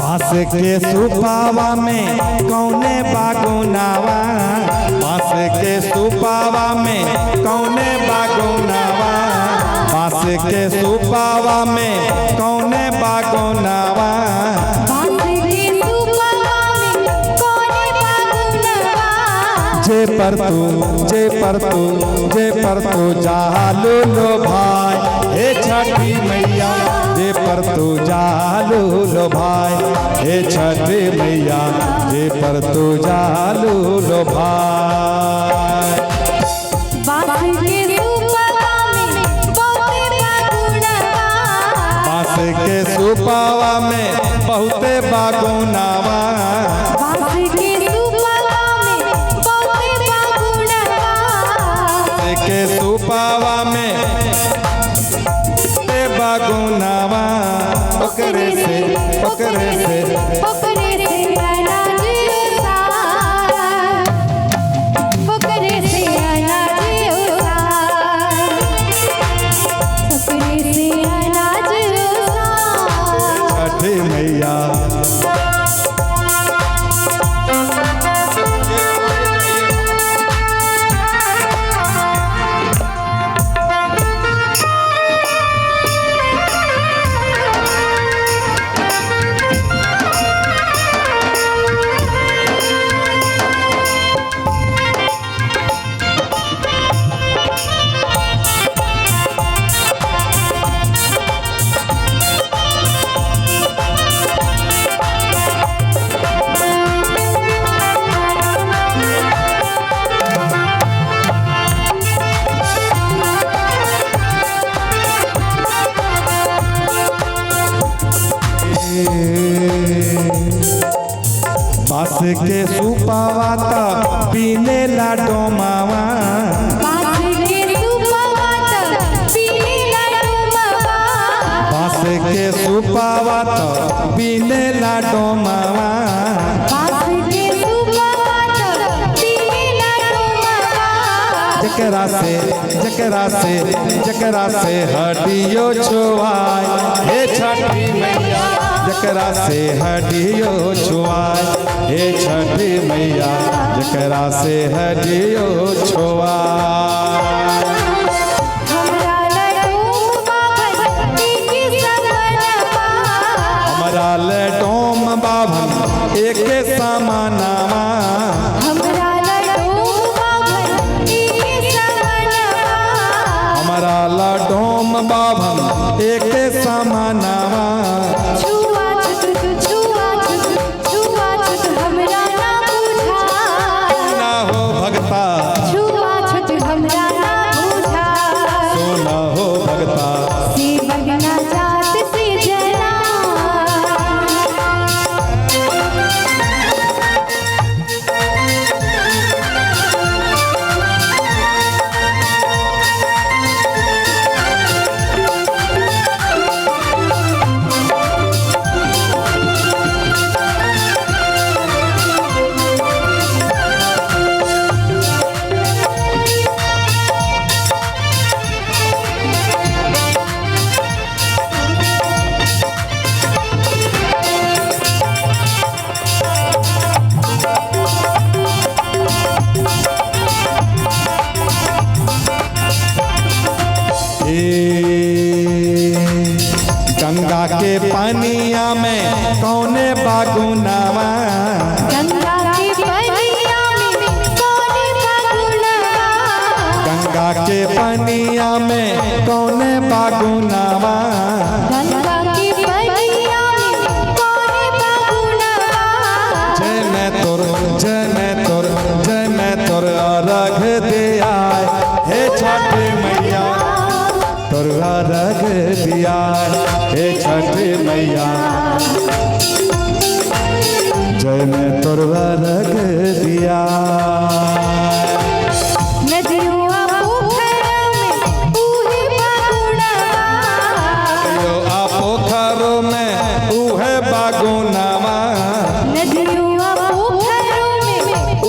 बांस के सुपावा में कौने बागुनावा, बांस के सुपावा में कौने बागुनावा, बांस के सुपावा में कौने बागुनावा, जे पर तू जालू लो भाई, हे छठी मैया जे पर तू जालू लो भाई, हे छठी मैया जे पर तू जालू लो भाई। बांस के सुपावा में बहुते बागुनावा, के सुपावा में बागुनावा, ओकरे से छठी मैया बांस के सुपावा ता पीने ला डोमावा, बांस के सुपावा ता पीने ला डोमावा, जकरा से हड्डियों छुआए, हे छठी मैया जकरा से हड्डियों छुआए, हे छठी मैया जकरा से हड्डियों छुआए। हमारा लडोम बाभन एक समानावा, हमारा लडोम बाभन एक समानावा, सोना हो भगता गंगा के पानिया में कौने बागुनावा, गंगा के पानिया में कौने बागुनावा, जय मैं तोर अर्घ दिया, हे छठी मैया तोर अर्घ दिया, हे छठी मैया जय मैं तोर अर्घ दिया। पोखरों में उहे बागुनावा,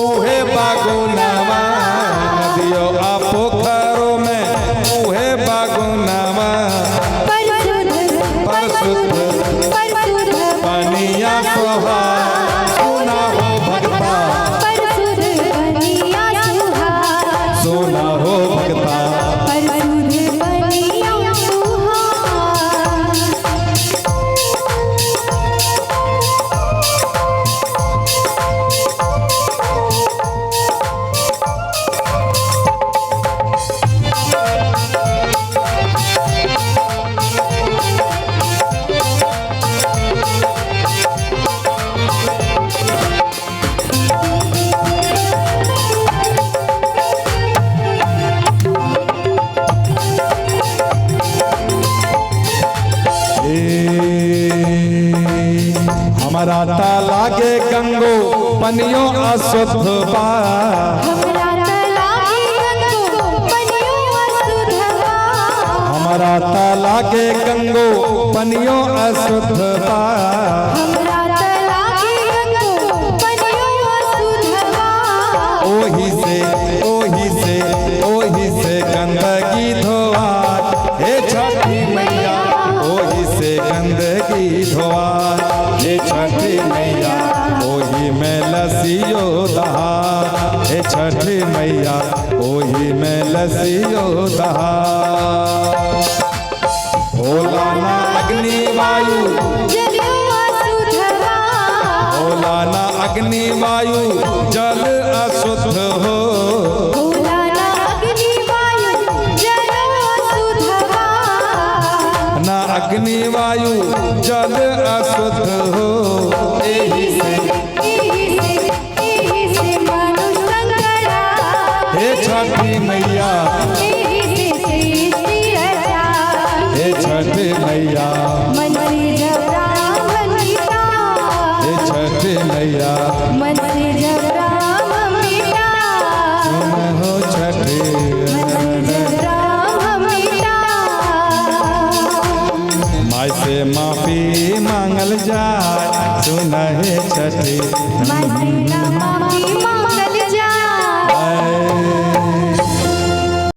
उहे बागुनावा, नदियों आ पोखरों में उहे बागुनावा, पर शुद्ध पनिया सोहाय सुना हो भगता पर सुध बनिया सुहाय सुना हो भगता पर सुध बनिया सुहाय हमारा ताला के गंगो पनियो अशुद्ध बा हमरा तलाकी गंगो पनियो अशुद्ध बा हमारा ताला के गंगो पनियो अशुद्ध बा हमरा तलाकी गंगो पनियो अशुद्ध बा ओही से गंदगी धोआ हे छठी मैया ओही से गंदगी धोआ हे छठी मैया ओही में लसियो दहा हे छठी मैया ओही में लसियो दहा होला ना अग्नि वायु जलियो अशुद्ध बा होला ना अग्नि वायु जल अशुद्ध हो होला ना अग्नि वायु जल अशुद्ध बा ना अग्नि वायु जल अशुद्ध हो एही से मनुष्य संकरा हे छठी मैया हे छठी मैया मन से जब राम मिटा हे छठी मैया मन से जब राम मिटा सुन हो छठी मन से जब राम मिटा माई से माफी मांगल जाए सुन हे छठी माई से माफी मांगल